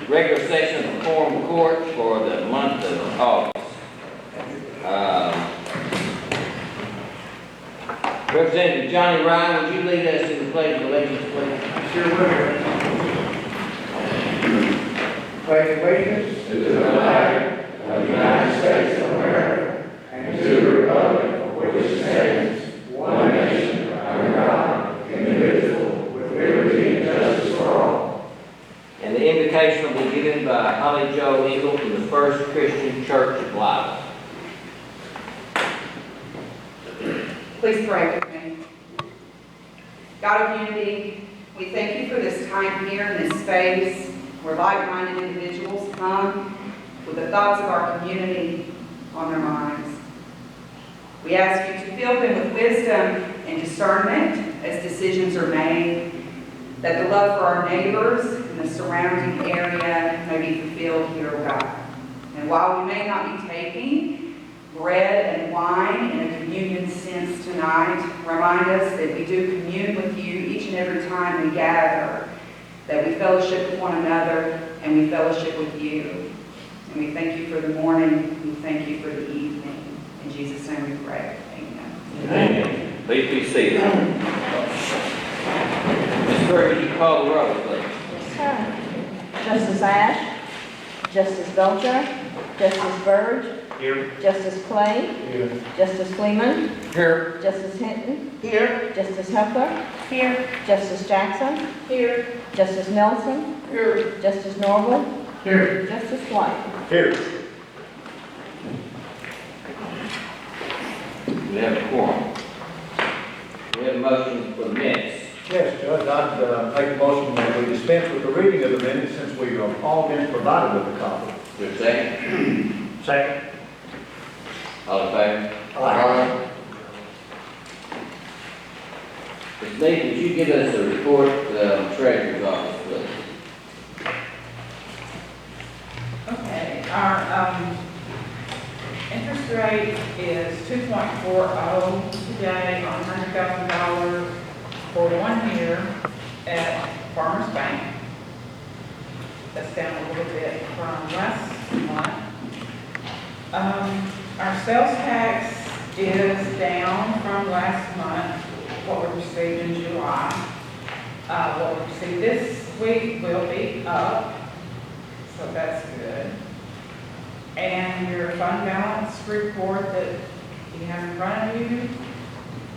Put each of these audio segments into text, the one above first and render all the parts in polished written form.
regular session of the Quorum Court for the month of August. Representative Johnny Ryan, would you lead us in the pledge of allegiance, please? Sure will. Pledge allegiance to the flag of the United States of America and to the republic for which it stands, one nation, under God, indivisible, with liberty and justice for all. And the invocation will be given by Holly Jo Eagle from the First Christian Church of Live. Please pray with me. God of unity, we thank you for this time here in this space where like-minded individuals come with the thoughts of our community on their minds. We ask you to fill them with wisdom and discernment as decisions are made, that the love for our neighbors and the surrounding area may be fulfilled here, O God. And while we may not be taking bread and wine in a communion sense tonight, remind us that we do commune with you each and every time we gather, that we fellowship with one another and we fellowship with you. And we thank you for the morning, we thank you for the evening. In Jesus' name we pray. Amen. Amen. Please be seated. Ms. Berger, would you call the roll, please? Yes, sir. Justice Ash, Justice Belcher, Justice Burge, Here. Justice Clay, Here. Justice Fleeman, Here. Justice Hinton, Here. Justice Huffler, Here. Justice Jackson, Here. Justice Nelson, Here. Justice Norwood, Here. Justice White. Here. We have a quorum. We have a motion for the minutes. Yes, Judge, I'd make a motion that we dispense with the reading of the minutes since we have all been provided with a copy. Is there a second? Second. All in favor? Aye. Ms. Lee, would you give us a report of the treasurer's office, please? Okay, our interest rate is 2.40 today on $100,000 for 1 year at Farmers Bank. That's down a little bit from last month. Our sales tax is down from last month, what we received in July. What we received this week will be up, so that's good. And your fund balance report that you have in front of you,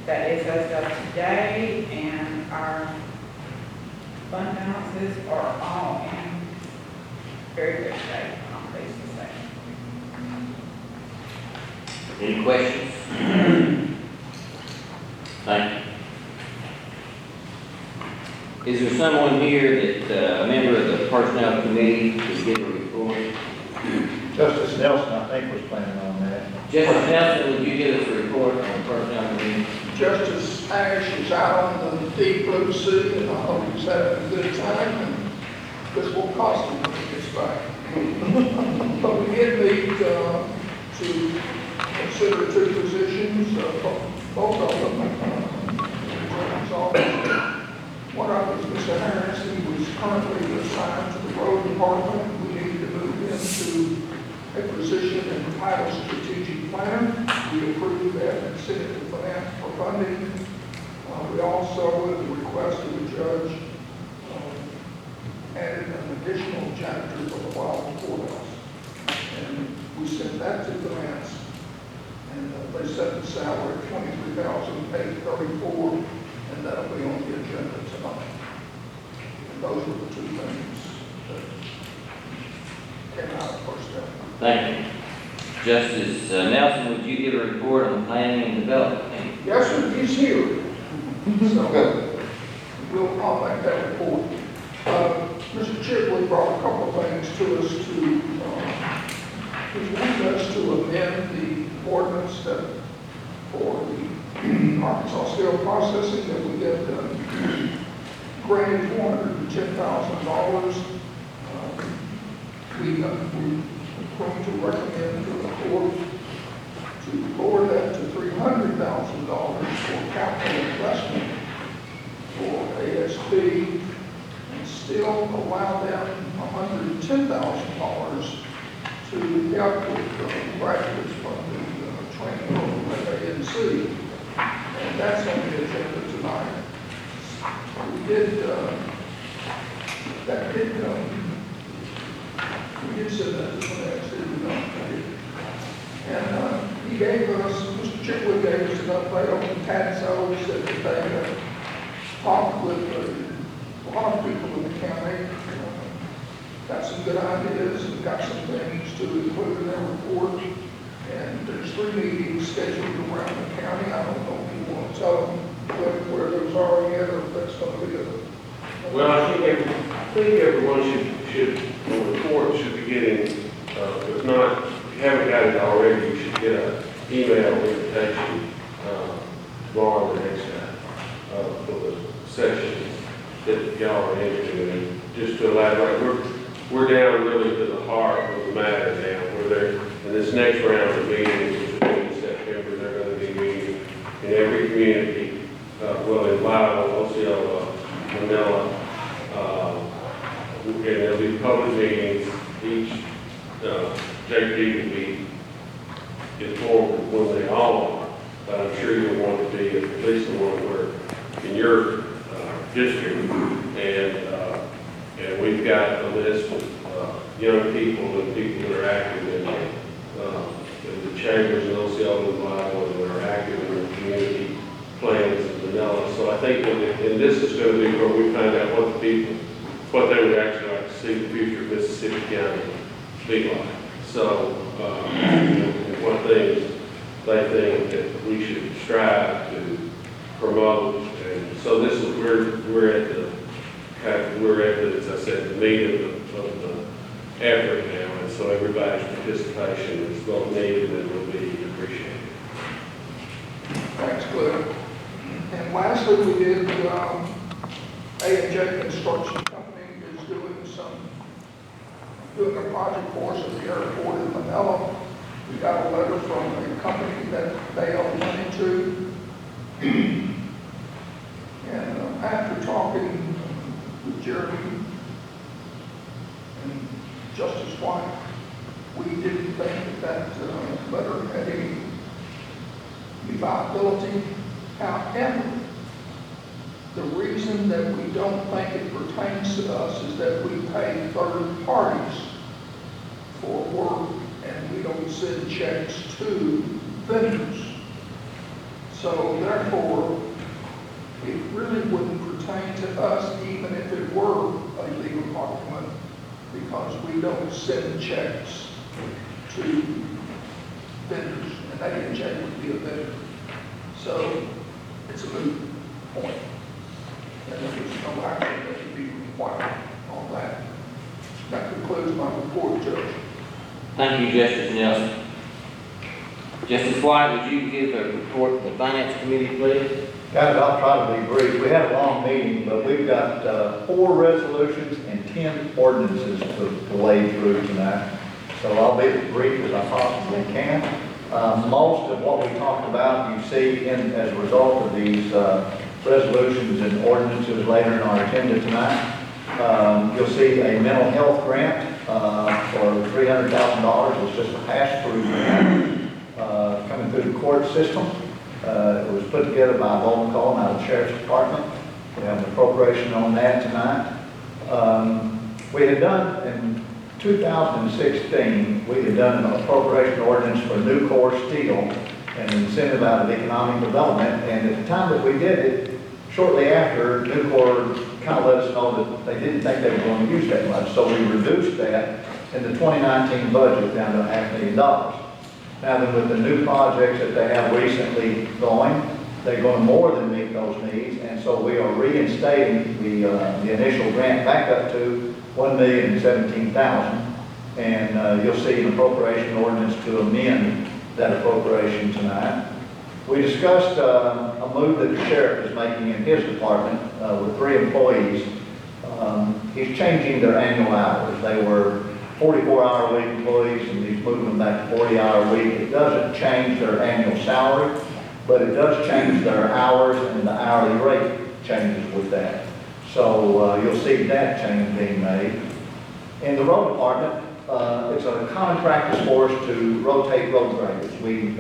that is as of today, and our fund balances are all in very good shape, I'm pleased to say. Any questions? Thank you. Is there someone here that, a member of the personnel committee, to give a report? Justice Nelson, I think, was planning on that. Justice Nelson, would you give us a report on the personnel committee? Justice Ash is out on the deep blue sea, and I hope he's having a good time, and this will cost him when he gets back. But we did meet to consider two positions, both of them. One of them is Mr. Harris. He was currently assigned to the road department. We needed to move him to a position in title strategic planner. We approved that and sent it to finance for funding. We also, at the request of the judge, added an additional janitor for the Wild Courthouse. And we sent that to finance, and they set the salary at $23,834, and that'll be on the agenda tonight. And those were the two things that came out of personnel. Thank you. Justice Nelson, would you give a report on the planning and development team? Yes, sir, he's here. So, I'll make that report. Mr. Chigley brought a couple of things to us he wanted us to amend the ordinance that for the Arkansas Steel Processing that we had granted $410,000. We're going to recommend to the court to lower that to $300,000 for capital investment for ASB and still allow them $110,000 to help with graduates from the training program at ANC. And that's on the agenda tonight. We did send that to the next, did we not? And he gave us, Mr. Chitwood gave us an update on the tax salaries that they had talked with a lot of people in the county. Got some good ideas and got some things to include in their report. And there's 3 meetings scheduled around the county. I don't know if you want to tell them where those are yet, or if that's going to be a... Well, I think everyone should, the report should be getting, if not, if you haven't got it already, you should get an email invitation tomorrow or the next time for the session that y'all are interested in. Just to elaborate, we're down really to the heart of the matter now. We're there in this next round of meetings, which will be in September. They're going to be meeting in every community, well, in Lyle, Osceola, Manila, and there'll be public meetings. Each JP will be informed when they all are, but I'm sure you'll want to be at least the one where in your district, and we've got a list of young people and people that are active in the chambers in Osceola and Lyle that are active in the community plans in Manila. So I think that, and this is going to be where we find out what the people, what they would actually like to see the future of Mississippi County be like. So, what things they think that we should strive to promote. And so this is, we're at the, as I said, the meat of the effort now. And so everybody's participation is both needed and will be appreciated. Thanks, Cliff. And lastly, we did, A&J Construction Company is doing a project for us at the airport in Manila. We got a letter from a company that they owe money to. And after talking with Jeremy and Justice White, we didn't think that letter had any viability. However, the reason that we don't think it pertains to us is that we pay third parties for work and we don't send checks to vendors. So therefore, it really wouldn't pertain to us even if it were a legal document, because we don't send checks to vendors, and A&J would be a vendor. So it's a moot point. And there's no action that would be required on that. That concludes my report, Judge. Thank you, Justice Nelson. Justice White, would you give a report to the Finance Committee, please? Guys, I'll try to be brief. We had a long meeting, but we've got 4 resolutions and 10 ordinances to wade through tonight. So I'll be as brief as I possibly can. Most of what we talked about, you see as a result of these resolutions and ordinances later in our agenda tonight. You'll see a mental health grant for $300,000. It's just a pass-through grant coming through the court system. It was put together by Bolton Cole out of the Sheriff's Department. We have an appropriation on that tonight. We had done in 2016, we had done an appropriation ordinance for Nucor Steel and incentive out of economic development. And at the time that we did it, shortly after, Nucor kind of let us know that they didn't think they were going to use that much. So we reduced that in the 2019 budget down to $500,000. Now then, with the new projects that they have recently going, they're going to more than meet those needs, and so we are reinstating the initial grant back up to $1,017,000, and you'll see an appropriation ordinance to amend that appropriation tonight. We discussed a move that the sheriff is making in his department with 3 employees. He's changing their annual hours. They were 44-hour-a-week employees, and he's moving them back to 40-hour-a-week. It doesn't change their annual salary, but it does change their hours, and the hourly rate changes with that. So you'll see that change being made. In the road department, it's a common practice for us to rotate road graders. We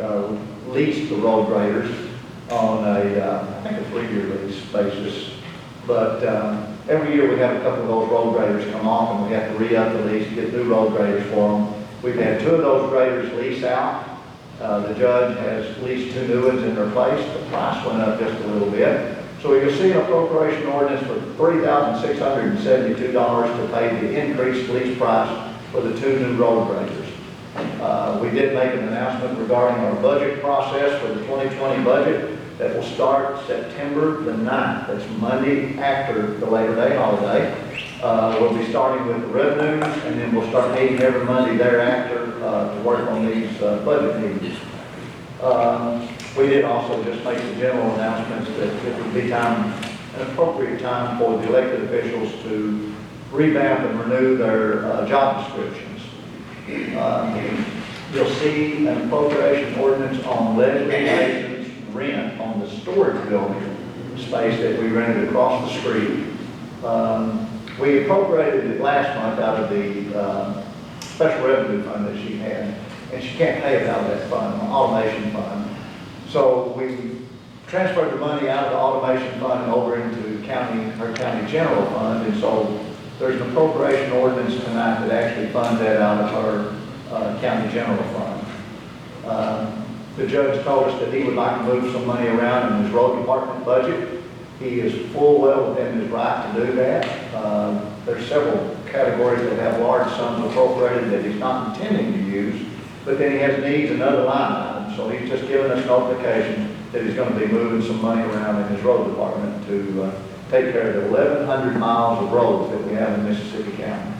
lease the road graders on I think a 3-year lease basis. But every year we have a couple of those road graders come off and we have to re-up the lease, get new road graders for them. We've had 2 of those graders lease out. The judge has leased 2 new ones in their place. The price went up just a little bit. So you'll see an appropriation ordinance for $3,672 to pay the increased lease price for the 2 new road graders. We did make an announcement regarding our budget process for the 2020 budget that will start September the 9th. That's Monday after the Labor Day holiday. We'll be starting with the revenues, and then we'll start meeting every Monday thereafter to work on these budget meetings. We did also just make the general announcements that it would be an appropriate time for the elected officials to revamp and renew their job descriptions. You'll see an appropriation ordinance on Leslie Mason's rent on the storage building space that we rented across the street. We appropriated it last month out of the special revenue fund that she had, and she can't pay it out of that fund, automation fund. So we transferred the money out of the automation fund and over into her county general fund, and so there's an appropriation ordinance tonight that actually funds that out of her county general fund. The judge told us that he would like to move some money around in his road department budget. He is full well within his right to do that. There's several categories that have large sums appropriated that he's not intending to use, but then he has needs in other line items. So he's just given us notification that he's going to be moving some money around in his road department to take care of the 1,100 miles of roads that we have in Mississippi County.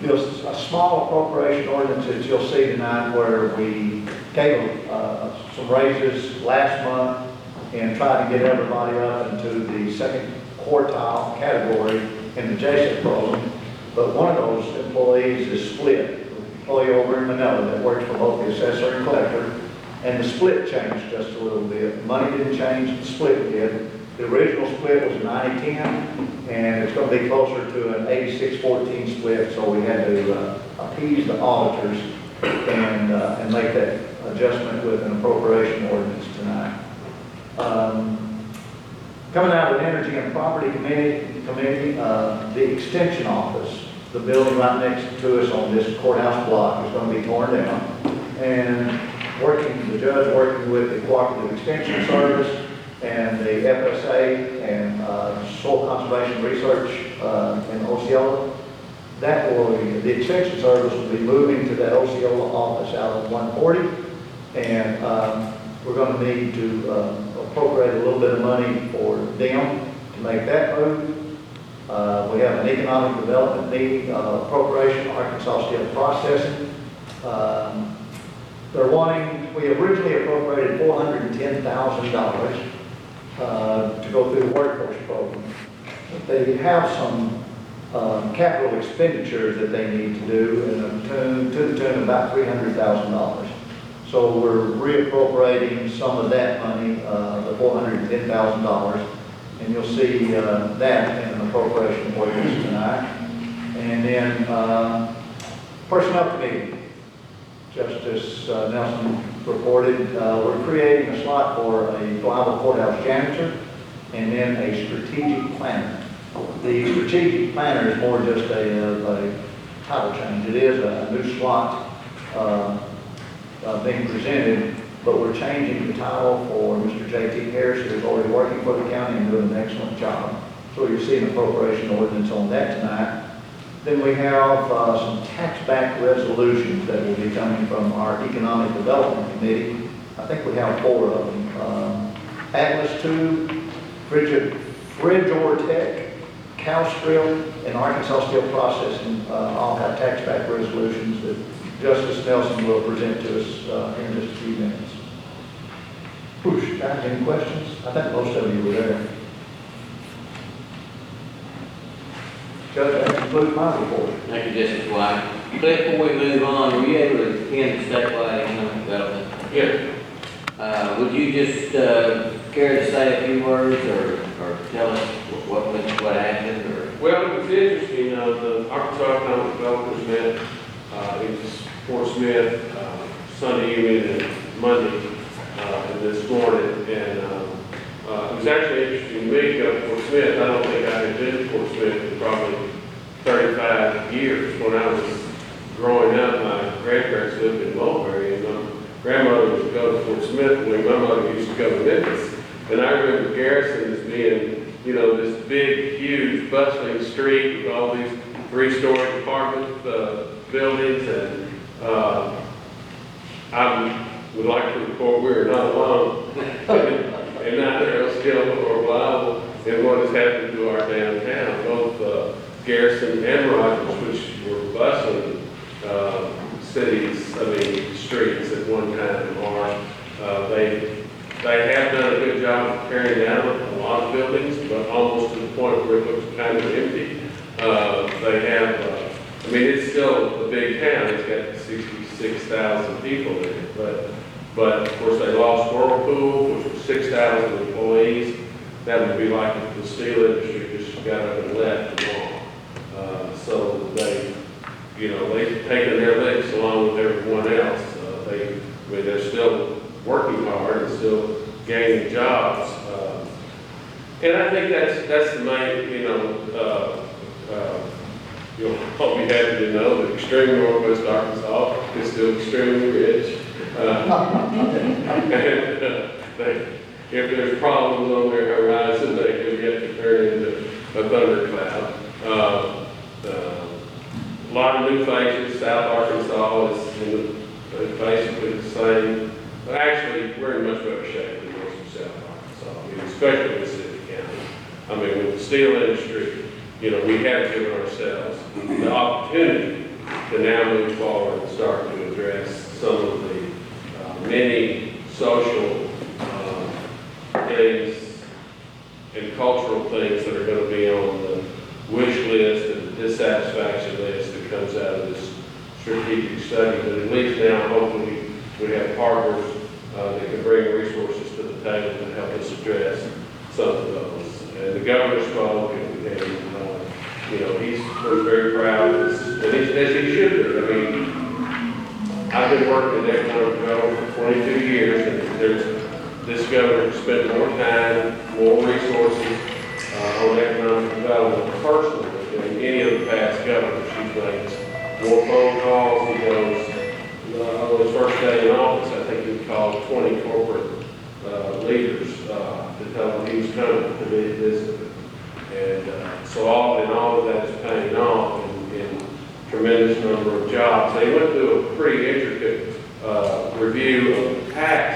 There's a small appropriation ordinance that you'll see tonight where we gave some raises last month and tried to get everybody up into the second quartile category in the JSIP program. But one of those employees is split. An employee over in Manila that works for both the assessor and collector, and the split changed just a little bit. Money didn't change, the split did. The original split was a 90-10, and it's going to be closer to an 86-14 split, so we had to appease the auditors and make that adjustment with an appropriation ordinance tonight. Coming out of the Energy and Property Committee, the Extension Office, the building right next to us on this courthouse block, is going to be torn down. And the judge working with the Cooperative Extension Service and the FSA and Soil Conservation Research in Osceola, the Extension Service will be moving to that Osceola office out of 140, and we're going to need to appropriate a little bit of money for them to make that move. We have an economic development need appropriation, Arkansas Steel Processing. We originally appropriated $410,000 to go through the workforce program. They have some capital expenditures that they need to do to the tune of about $300,000. So we're reappropriating some of that money, the $410,000, and you'll see that in an appropriation ordinance tonight. And then Personnel Committee, Justice Nelson reported, we're creating a slot for a reliable courthouse janitor and then a strategic planner. The strategic planner is more just a title change. It is a new slot being presented, but we're changing the title for Mr. J.T. Harris, who is already working for the county and doing an excellent job. So you'll see an appropriation ordinance on that tonight. Then we have some tax-back resolutions that will be coming from our Economic Development Committee. I think we have 4 of them. Atlas 2, Fridge-Or-Tech, Calstrip, and Arkansas Steel Processing all have tax-back resolutions that Justice Nelson will present to us in just a few minutes. Whoosh, guys, any questions? I think most of you were there. Judge, that concludes my report. Thank you, Justice White. Cliff, before we move on, were you able to attend the statewide economic development? Yeah. Would you just care to say a few words or tell us what happened or? Well, it was interesting, the Arkansas Economic Developers met in Fort Smith Sunday evening and Monday and this morning, and it was actually interesting to me to go to Fort Smith. I don't think I had been to Fort Smith in probably 35 years. When I was growing up, my grandparents lived in Mulberry, and my grandmother would go to Fort Smith when my mother used to go to Memphis. And I remember Garrison as being, you know, this big, huge, bustling street with all these three-story apartment buildings, and I would like to report we are not alone, and neither are still or reliable in what has happened to our downtown. Both Garrison and Rogers, which were bustling streets at one time are, they have done a good job of tearing down a lot of buildings, but almost to the point where it looks kind of empty. They have, it's still a big town. It's got 66,000 people in it, but of course they lost Whirlpool, which was 6,000 employees. That would be like if the steel industry just got up and left tomorrow. So they've taken their licks along with everyone else. They're still working hard and still gaining jobs. And I think that's the main, you'll probably happy to know that extreme northwest Arkansas is still extremely rich. If there's problems on their horizon, they can get to turn into a thundercloud. A lot of new faces. South Arkansas is basically the same. But actually, we're in much better shape than most of South Arkansas, especially in Mississippi County. With the steel industry, we have given ourselves the opportunity to now move forward and start to address some of the many social things and cultural things that are going to be on the wish list and the dissatisfaction list that comes out of this strategic study. But at least now, hopefully, we have partners that can bring resources to the table to help us address some of those. And the governor spoke, and he's very proud, as he should be. I've been working in economic development for 22 years, and this governor spent more time, more resources on economic development personally than any of the past governors. She makes more phone calls. He goes, on his first day in office, I think he called 20 corporate leaders to tell them he was coming to visit them. And so all of that is paying off in tremendous number of jobs. They went through a pretty intricate review of the tax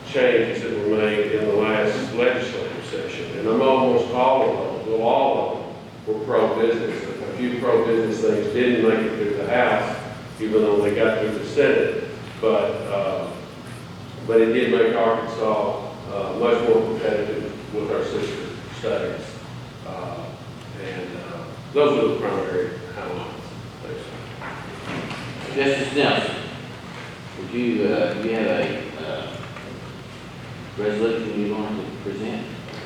changes that were made in the last legislative session. And almost all of them were pro-business. A few pro-business things didn't make it through the House, even though they got through the Senate. But it did make Arkansas much more competitive with our sister states. Those are the primary highlights. Justice Nelson, would you have a resolution you want to present?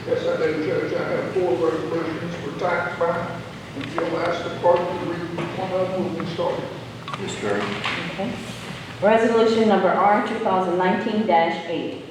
Yes, I do, Judge. I have 4 resolutions for tax bank. If you'll ask the clerk to read one of them, we'll get started. Ms. Curry. Okay. Resolution number R 2019-8.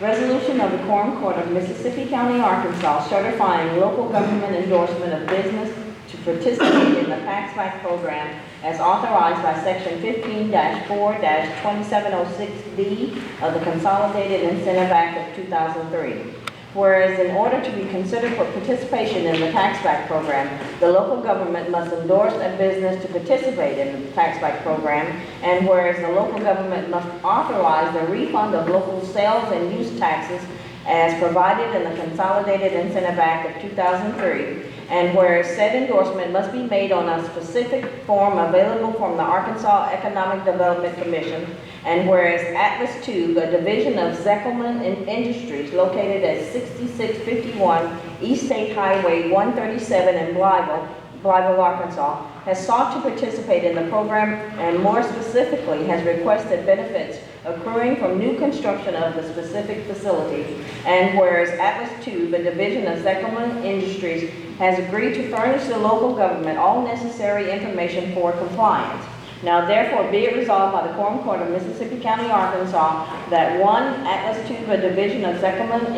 Resolution of the Quorum Court of Mississippi County, Arkansas, certifying local government endorsement of business to participate in the Tax Back program as authorized by Section 15-4-2706D of the Consolidated Incentive Act of 2003. Whereas in order to be considered for participation in the Tax Back program, the local government must endorse a business to participate in the Tax Back program, and whereas the local government must authorize the refund of local sales and use taxes as provided in the Consolidated Incentive Act of 2003, and whereas said endorsement must be made on a specific form available from the Arkansas Economic Development Commission, and whereas Atlas Tube, a division of Zeckelman Industries located at 6651 East State Highway 137 in Blytheville, Arkansas, has sought to participate in the program and more specifically has requested benefits accruing from new construction of the specific facility. And whereas Atlas Tube, a division of Zekelman Industries, has agreed to furnish the local government all necessary information for compliance. Now therefore be it resolved by the Quorum Court of Mississippi County, Arkansas, that one, Atlas Tube, a division of Zekelman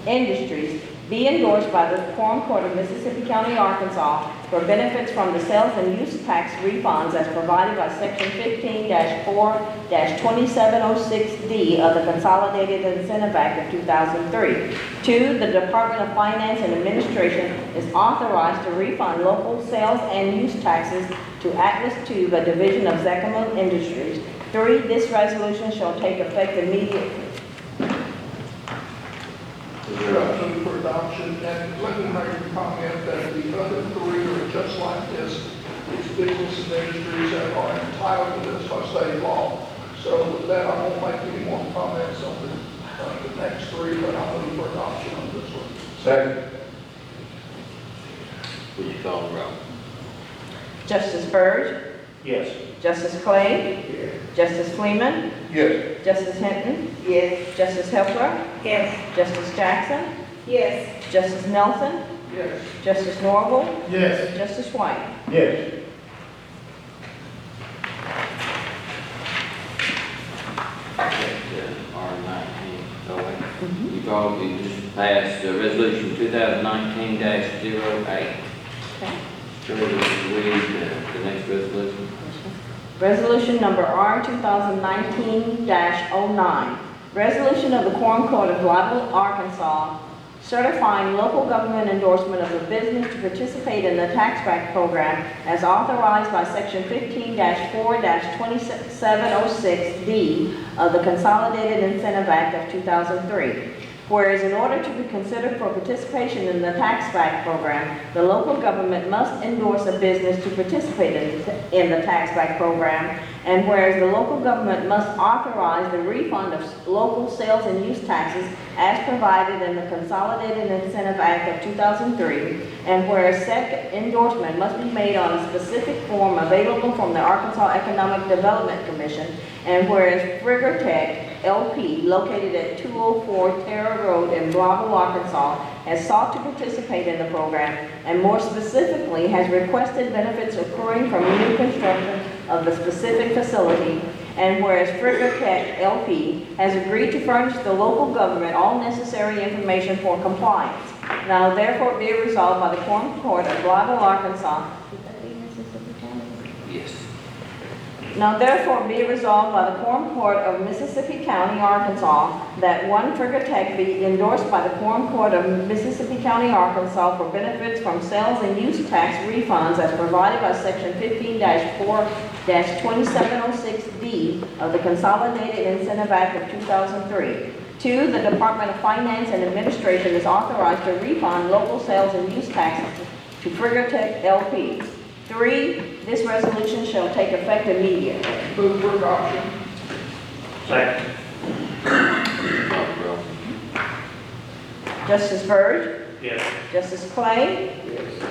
Industries, be endorsed by the Quorum Court of Mississippi County, Arkansas, for benefits from the sales and use tax refunds as provided by Section 15-4-2706D of the Consolidated Incentive Act of 2003. Two, the Department of Finance and Administration is authorized to refund local sales and use taxes to Atlas Tube, a division of Zekelman Industries. Three, this resolution shall take effect immediately. Resolution for adoption, and let me make a comment that the other three are just like this. These businesses and industries that are entitled to this by state law. So with that, I won't make any more comments on the next three, but I'll move for adoption on this one. Second. Will you call the roll? Justice Byrd? Yes. Justice Clay? Justice Fleeman? Yes. Justice Hinton? Yes. Justice Helpler? Yes. Justice Jackson? Yes. Justice Nelson? Yes. Justice Norval? Yes. Justice White? Yes. R19, oh wait. You've already just passed resolution 2019-08. Okay. So we'll read the next resolution. Resolution number R 2019-09. Resolution of the Quorum Court of Blytheville, Arkansas, certifying local government endorsement of a business to participate in the tax back program as authorized by Section 15-4-2706D of the Consolidated Incentive Act of 2003. Whereas in order to be considered for participation in the tax back program, the local government must endorse a business to participate in the tax back program, and whereas the local government must authorize the refund of local sales and use taxes as provided in the Consolidated Incentive Act of 2003, and whereas said endorsement must be made on a specific form available from the Arkansas Economic Development Commission, and whereas Frigger Tech LP, located at 204 Terra Road in Blytheville, Arkansas, has sought to participate in the program, and more specifically has requested benefits accruing from new construction of the specific facility, and whereas Frigger Tech LP has agreed to furnish the local government all necessary information for compliance. Now therefore be it resolved by the Quorum Court of Blytheville, Arkansas. Yes. Now therefore be resolved by the Quorum Court of Mississippi County, Arkansas, that one Frigger Tech be endorsed by the Quorum Court of Mississippi County, Arkansas for benefits from sales and use tax refunds as provided by Section 15-4-2706D of the Consolidated Incentive Act of 2003. Two, the Department of Finance and Administration is authorized to refund local sales and use taxes to Frigger Tech LP. Three, this resolution shall take effect immediately. Move for adoption. Second. Call the roll. Justice Byrd? Yes. Justice Clay?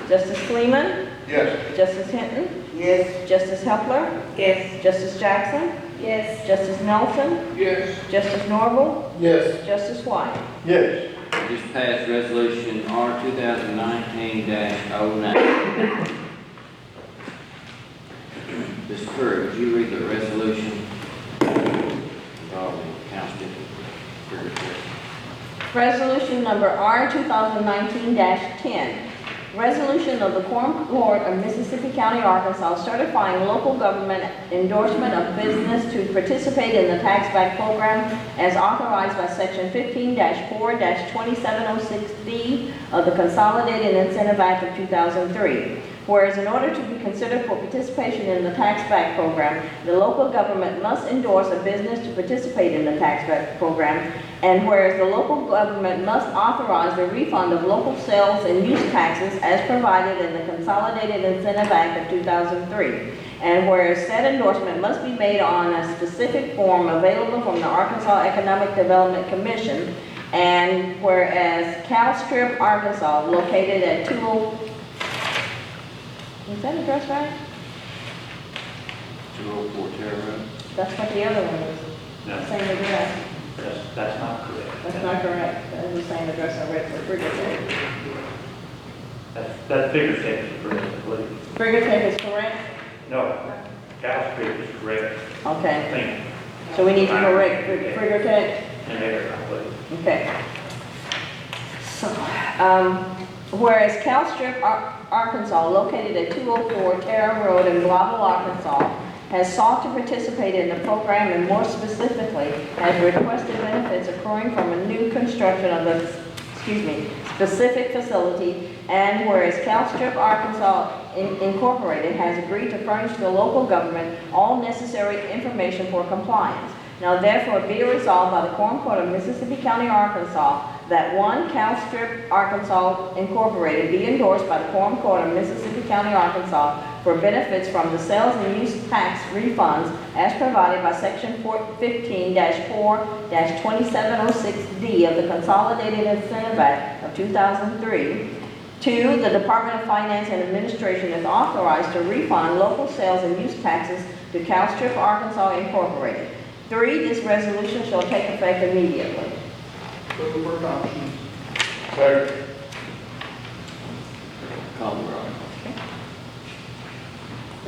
Justice Fleeman? Yes. Justice Hinton? Yes. Justice Helpler? Yes. Justice Jackson? Yes. Justice Nelson? Yes. Justice Norval? Yes. Justice White? Yes. Just passed resolution R 2019-09. Ms. Curry, would you read the resolution involving Council District? Resolution number R 2019-10. Resolution of the Quorum Court of Mississippi County, Arkansas, certifying local government endorsement of business to participate in the tax back program as authorized by Section 15-4-2706D of the Consolidated Incentive Act of 2003. Whereas in order to be considered for participation in the tax back program, the local government must endorse a business to participate in the tax back program, and whereas the local government must authorize the refund of local sales and use taxes as provided in the Consolidated Incentive Act of 2003. And whereas said endorsement must be made on a specific form available from the Arkansas Economic Development Commission, and whereas Cal Strip, Arkansas, located at 20... Is that address right? 204 Terra Road. That's what the other one is. No, Same address. that's not correct. That's not correct. That's the same address I read for Frigatech. That figure check is correct, I believe. Frigatech is correct? No, Cal Street is correct, I Okay. think, So we need to correct Frigatech? and there, I believe. Okay. So, whereas CalStrip Arkansas, located at 204 Terra Road in Blytheville, Arkansas, has sought to participate in the program and more specifically has requested benefits accruing from a new construction of the, specific facility, and whereas CalStrip Arkansas Incorporated has agreed to furnish the local government all necessary information for compliance. Now therefore be it resolved by the Quorum Court of Mississippi County, Arkansas, that one, CalStrip Arkansas Incorporated be endorsed by the Quorum Court of Mississippi County, Arkansas for benefits from the sales and use tax refunds as provided by Section 15-4-2706D of the Consolidated Incentive Act of 2003. Two, the Department of Finance and Administration is authorized to refund local sales and use taxes to CalStrip Arkansas Incorporated. Three, this resolution shall take effect immediately. Move for adoption. Second. Call the roll.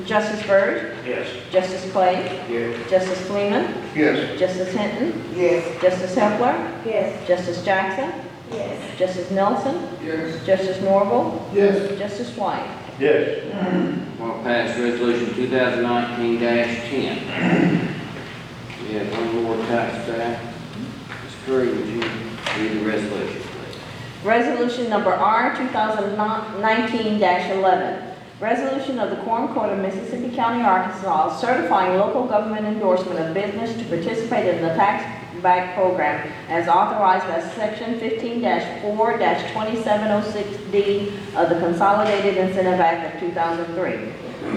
Justice Byrd? Yes. Justice Clay? Yes. Justice Freeman? Yes. Justice Hinton? Yes. Justice Hepler? Yes. Justice Jackson? Yes. Justice Nelson? Yes. Justice Norval? Yes. Justice White? Yes. We'll pass resolution 2019-10. We have one more tax back. Ms. Curry, would you read the resolution, please? Resolution number R 2019-11. Resolution of the Quorum Court of Mississippi County, Arkansas, certifying local government endorsement of business to participate in the tax back program as authorized by Section 15-4-2706D of the Consolidated Incentive Act of 2003.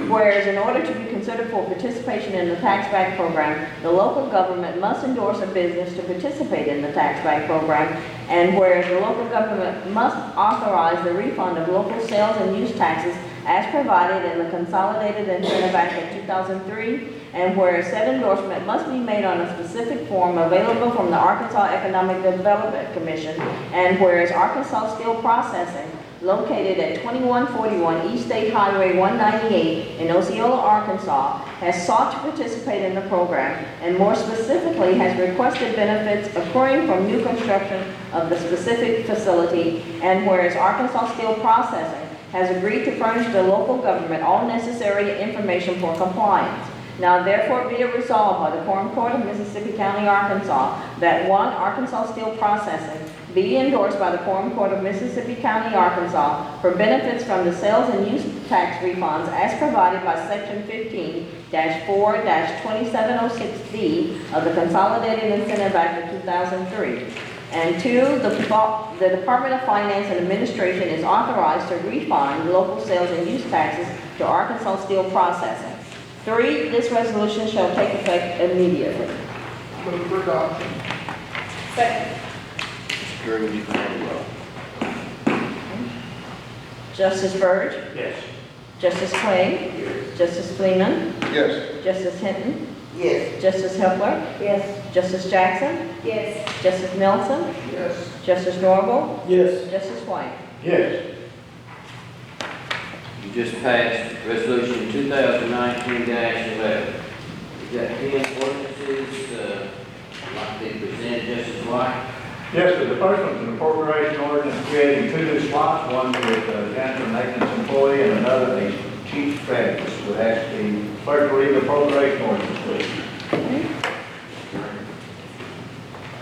Whereas in order to be considered for participation in the tax back program, the local government must endorse a business to participate in the tax back program, and whereas the local government must authorize the refund of local sales and use taxes as provided in the Consolidated Incentive Act of 2003, and whereas said endorsement must be made on a specific form available from the Arkansas Economic Development Commission, and whereas Arkansas Steel Processing, located at 2141 East State Highway 198 in Osceola, Arkansas, has sought to participate in the program, and more specifically has requested benefits accruing from new construction of the specific facility, and whereas Arkansas Steel Processing has agreed to furnish the local government all necessary information for compliance. Now therefore be it resolved by the Quorum Court of Mississippi County, Arkansas, that one, Arkansas Steel Processing be endorsed by the Quorum Court of Mississippi County, Arkansas for benefits from the sales and use tax refunds as provided by Section 15-4-2706D of the Consolidated Incentive Act of 2003. And two, the Department of Finance and Administration is authorized to refund local sales and use taxes to Arkansas Steel Processing. Three, this resolution shall take effect immediately. Move for adoption. Second. Ms. Curry, would you call the roll? Justice Byrd? Yes. Justice Clay? Justice Freeman? Yes. Justice Hinton? Yes. Justice Hepler? Yes. Justice Jackson? Yes. Justice Nelson? Yes. Justice Norval? Yes. Justice White? Yes. You just passed resolution 2019-11. We've got 10 ordinances, like they presented, Justice White. Yes, sir. The first one's an appropriation ordinance creating two new slots, one with a janitor maintenance employee and another a chief strategist. Would ask the clerk to read the appropriation ordinance, please.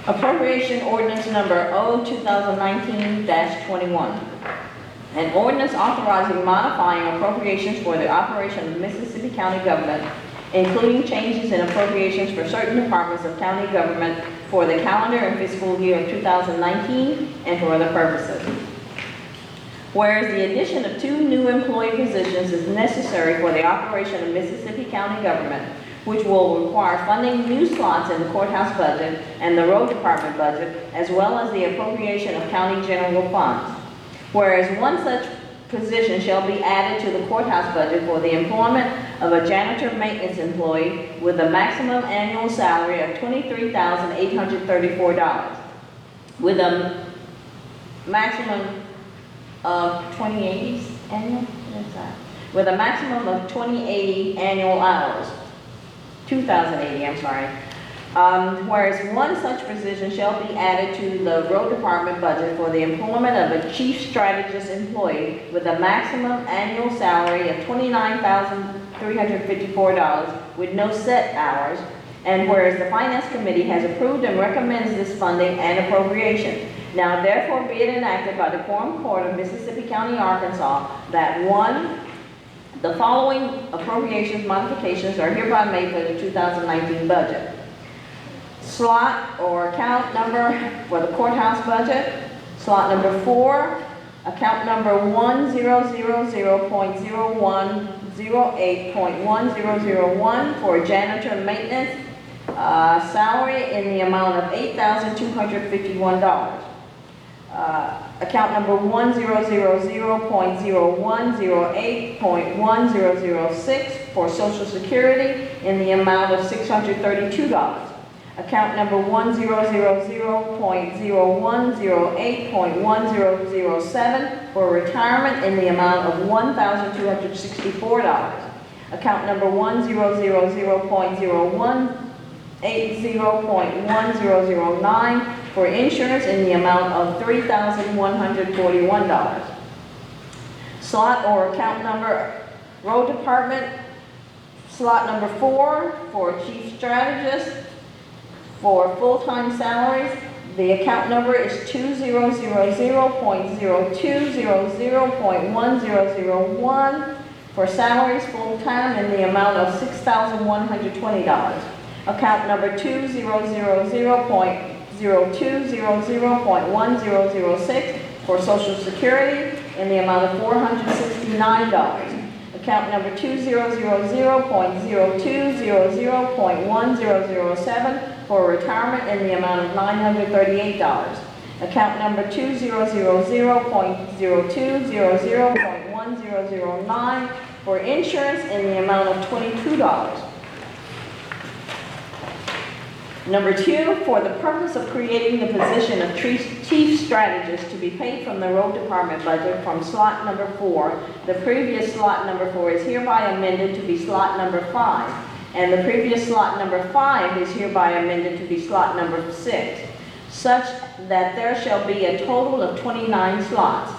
Appropriation ordinance number O-2019-21. An ordinance authorizing modifying appropriations for the operation of Mississippi County government, including changes in appropriations for certain departments of county government for the calendar and fiscal year of 2019 and for other purposes. Whereas the addition of two new employee positions is necessary for the operation of Mississippi County government, which will require funding new slots in the courthouse budget and the road department budget, as well as the appropriation of county general funds. Whereas one such position shall be added to the courthouse budget for the employment of a janitor maintenance employee with a maximum annual salary of $23,834, with a maximum of 2080 annual, what is that? With a maximum of 2080 annual hours, 2080, I'm sorry. Whereas one such position shall be added to the road department budget for the employment of a chief strategist employee with a maximum annual salary of $29,354 with no set hours. And whereas the finance committee has approved and recommends this funding and appropriation. Now therefore be it enacted by the Quorum Court of Mississippi County, Arkansas, that one, the following appropriations modifications are hereby made for the 2019 budget. Slot or account number for the courthouse budget, slot number 4, account number 1000.0108.1001 for janitor maintenance, salary in the amount of $8,251. Account number 1000.0108.1006 for Social Security in the amount of $632. Account number 1000.0108.1007 for retirement in the amount of $1,264. Account number 1000.0180.1009 for insurance in the amount of $3,141. Slot or account number, road department, slot number 4 for chief strategist for full-time salaries. The account number is 2000.0200.1001 for salaries full-time in the amount of $6,120. Account number 2000.0200.1006 for Social Security in the amount of $469. Account number 2000.0200.1007 for retirement in the amount of $938. Account number 2000.0200.1009 for insurance in the amount of $22. Number 2, for the purpose of creating the position of chief strategist to be paid from the road department budget from slot number 4, the previous slot number 4 is hereby amended to be slot number 5, and the previous slot number 5 is hereby amended to be slot number 6, such that there shall be a total of 29 slots.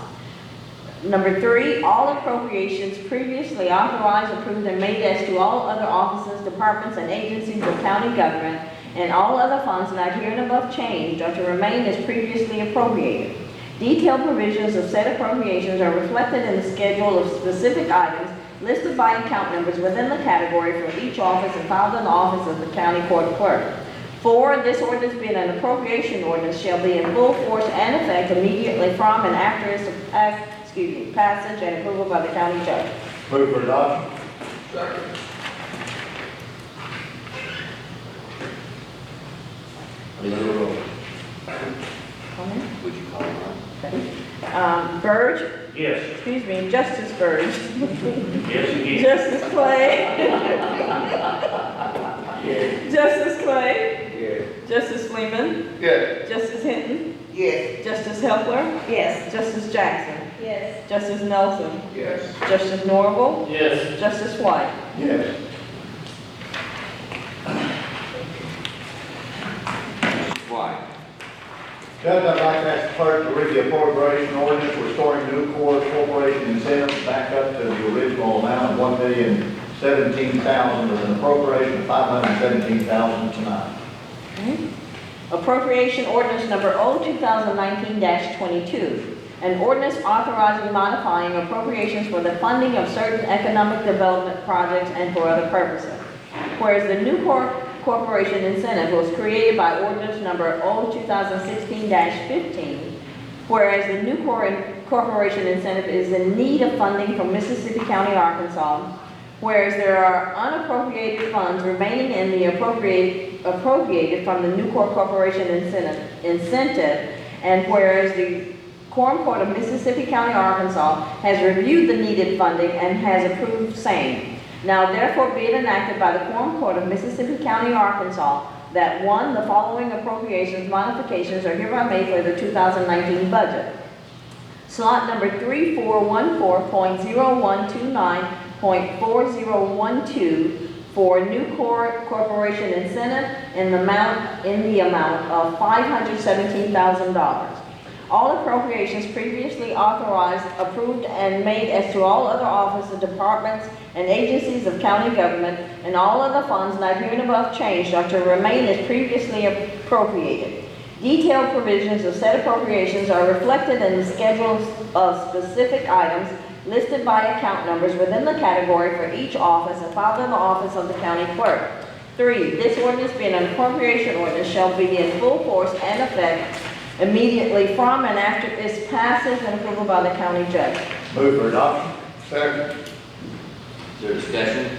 Number 3, all appropriations previously authorized, approved, and made as to all other offices, departments, and agencies of county government, and all other funds not hereinabove changed are to remain as previously appropriated. Detailed provisions of said appropriations are reflected in the schedule of specific items listed by account numbers within the category for each office and filed in the office of the county court clerk. 4, this ordinance being an appropriation ordinance shall be in full force and effect immediately from and after its passage and approval by the county judge. Move for adoption. Second. Would you call it? Burge, Yes. excuse me, Justice Burge. Yes, again. Justice Clay. Justice Clay. Yes. Justice Freeman. Yes. Justice Hinton. Yes. Justice Helpler. Yes. Justice Jackson. Yes. Justice Nelson. Yes. Justice Norval. Yes. Justice White. Yes. White. Judge, I'd like to ask the clerk to read the appropriation ordinance restoring New Court Corporation incentives back up to the original amount of $1,017,000 with an appropriation of $517,000 tonight. Appropriation ordinance number O-2019-22. An ordinance authorizing modifying appropriations for the funding of certain economic development projects and for other purposes. Whereas the New Corporation incentive was created by ordinance number O-2016-15, whereas the New Corporation incentive is in need of funding from Mississippi County, Arkansas, whereas there are unappropriated funds remaining in the appropriated from the New Corporation incentive, and whereas the Quorum Court of Mississippi County, Arkansas has reviewed the needed funding and has approved same. Now therefore be it enacted by the Quorum Court of Mississippi County, Arkansas, that one, the following appropriations modifications are hereby made for the 2019 budget. Slot number 3414.0129.4012 for new corporation incentive in the amount of $517,000. All appropriations previously authorized, approved, and made as to all other offices, departments, and agencies of county government, and all other funds not hereinabove changed are to remain as previously appropriated. Detailed provisions of said appropriations are reflected in the schedules of specific items listed by account numbers within the category for each office and filed in the office of the county clerk. 3, this ordinance being an appropriation ordinance shall be in full force and effect immediately from and after its passage and approval by the county judge. Move for adoption. Second. Is there discussion?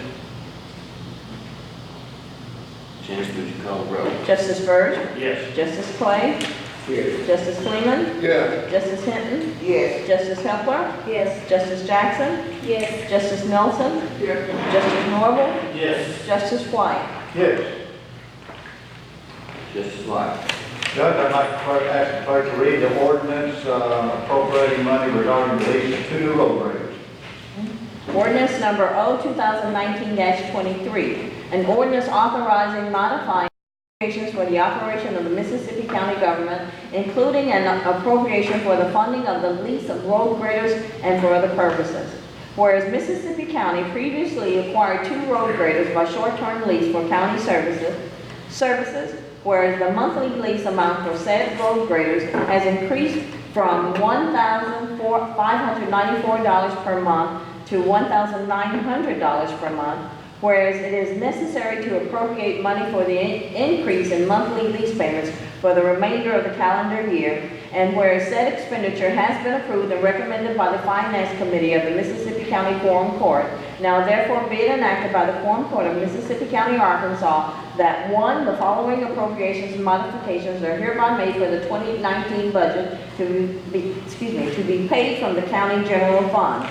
Janice, would you call the roll? Justice Byrd? Yes. Justice Clay? Yes. Justice Kleeman? Yes. Justice Hinton? Yes. Justice Hepler? Yes. Justice Jackson? Yes. Justice Nelson? Yes. Justice Norval? Yes. Justice White? Yes. Justice White. Judge, I'd like to ask the clerk to read the ordinance appropriating money regarding the lease of 2 new road graders. Ordinance number O-2019-23, an ordinance authorizing modifying appropriations for the operation of the Mississippi County government, including an appropriation for the funding of the lease of road graders and for other purposes. Whereas Mississippi County previously acquired 2 road graders by short-term lease for county services, whereas the monthly lease amount for said road graders has increased from $1,594 per month to $1,900 per month, whereas it is necessary to appropriate money for the increase in monthly lease payments for the remainder of the calendar year, and whereas said expenditure has been approved and recommended by the Finance Committee of the Mississippi County Quorum Court, now therefore be it enacted by the Quorum Court of Mississippi County, Arkansas, that 1, the following appropriations and modifications are hereby made for the 2019 budget to be paid from the county general fund.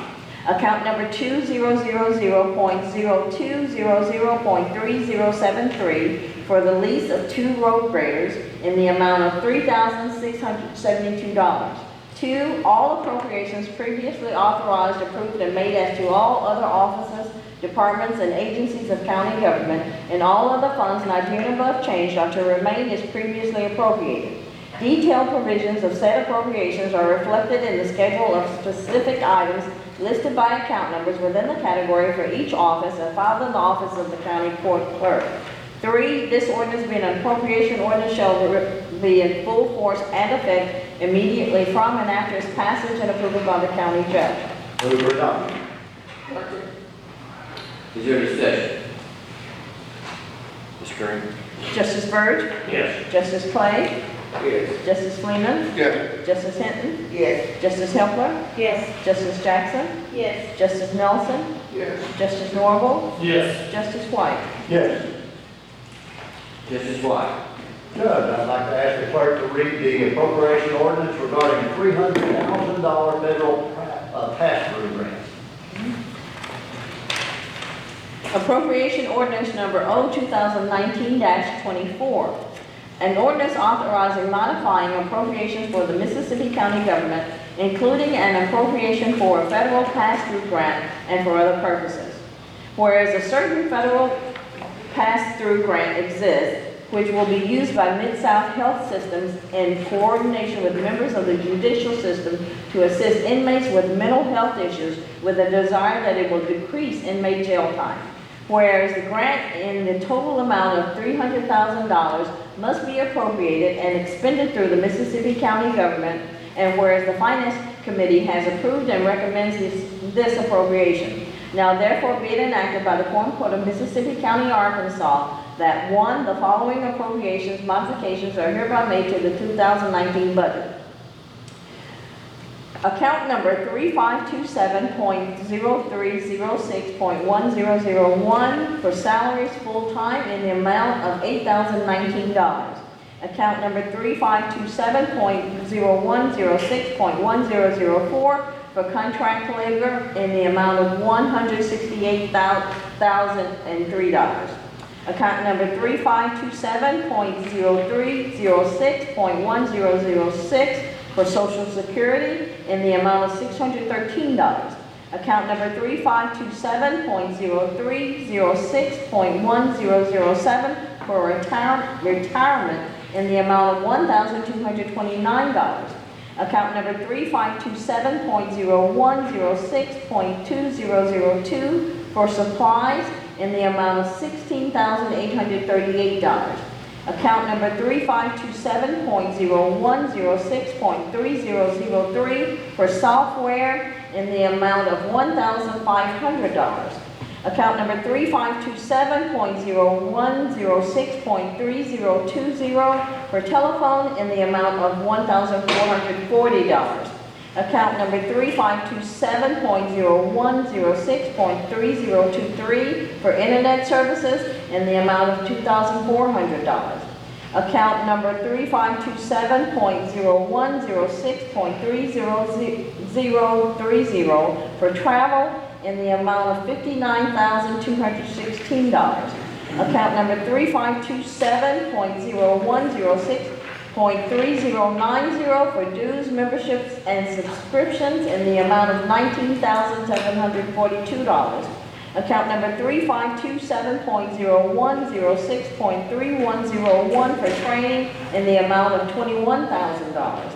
Account number 2000.0200.3073 for the lease of 2 road graders in the amount of $3,672. 2, all appropriations previously authorized, approved, and made as to all other offices, departments, and agencies of county government, and all other funds not hereinabove changed are to remain as previously appropriated. Detailed provisions of said appropriations are reflected in the schedule of specific items listed by account numbers within the category for each office and filed in the office of the county court clerk. 3, this ordinance being an appropriation ordinance shall be in full force and effect immediately from and after its passage and approval by the county judge. Move for adoption. Is there discussion? Ms. Green? Justice Byrd? Yes. Justice Clay? Yes. Justice Kleeman? Yes. Justice Hinton? Yes. Justice Hepler? Yes. Justice Jackson? Yes. Justice Nelson? Yes. Justice Norval? Yes. Justice White? Yes. Justice White. Judge, I'd like to ask the clerk to read the appropriation ordinance regarding $300,000 federal pass-through grant. Appropriation ordinance number O-2019-24. An ordinance authorizing modifying appropriations for the Mississippi County government, including an appropriation for a federal pass-through grant and for other purposes. Whereas a certain federal pass-through grant exists, which will be used by Mid-South Health Systems in coordination with members of the judicial system to assist inmates with mental health issues with a desire that it will decrease inmate jail time. Whereas the grant in the total amount of $300,000 must be appropriated and expended through the Mississippi County government, and whereas the Finance Committee has approved and recommends this appropriation. Now therefore be it enacted by the Quorum Court of Mississippi County, Arkansas, that 1, the following appropriations modifications are hereby made to the 2019 budget. Account number 3527.0306.1001 for salaries full-time in the amount of $8,019. Account number 3527.0106.1004 for contract labor in the amount of $168,003. Account number 3527.0306.1006 for Social Security in the amount of $613. Account number 3527.0306.1007 for retirement in the amount of $1,229. Account number 3527.0106.2002 for supplies in the amount of $16,838. Account number 3527.0106.3003 for software in the amount of $1,500. Account number 3527.0106.3020 for telephone in the amount of $1,440. Account number 3527.0106.3023 for internet services in the amount of $2,400. Account number 3527.0106.30030 for travel in the amount of $59,216. Account number 3527.0106.3090 for dues, memberships, and subscriptions in the amount of $19,742. Account number 3527.0106.3101 for training in the amount of $21,000.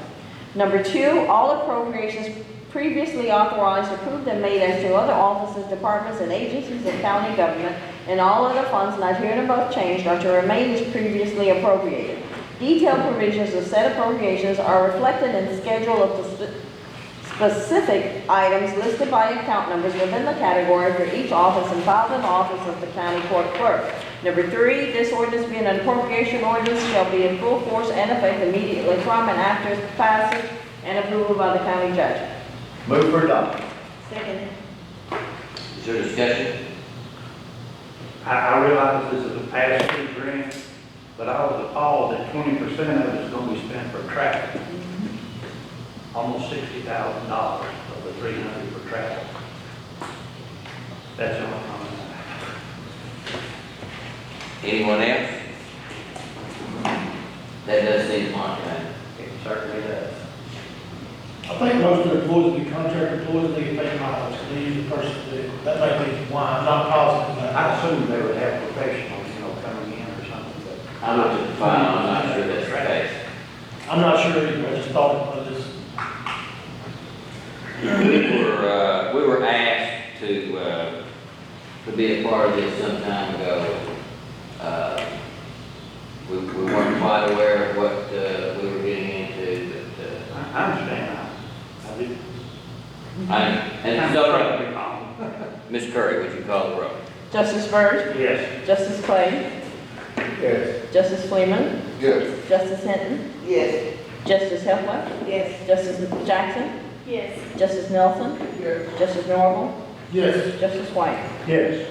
Number 2, all appropriations previously authorized, approved, and made as to other offices, departments, and agencies of county government, and all other funds not hereinabove changed are to remain as previously appropriated. Detailed provisions of said appropriations are reflected in the schedule of the specific items listed by account numbers within the category for each office and filed in the office of the county court clerk. Number 3, this ordinance being an appropriation ordinance shall be in full force and effect immediately from and after its passage and approval by the county judge. Move for adoption. Second. Is there discussion? I realize this is a pass-through grant, but I was appalled that 20% of it is going to be spent for traffic. Almost $60,000 of the $300 for travel. That's the only comment I have. Anyone else? That does seem like that. It certainly does. I think most of the employees will be contract employees, they get paid mileage, they use the person's vehicle. That may be why, I'm not positive. I assumed they would have professionals, coming in or something, but. I'm not too fine, I'm not sure that's the case. I'm not sure either, I just thought it was just, We were asked to be a part of this some time ago. We weren't quite aware of what we were getting into, but I understand. I do. and so, Ms. Curry, would you call the roll? Justice Byrd? Yes. Justice Clay? Yes. Justice Freeman? Yes. Justice Hinton? Yes. Justice Helpler? Yes. Justice Jackson? Yes. Justice Nelson? Yes. Justice Norval? yes, Justice White? Yes.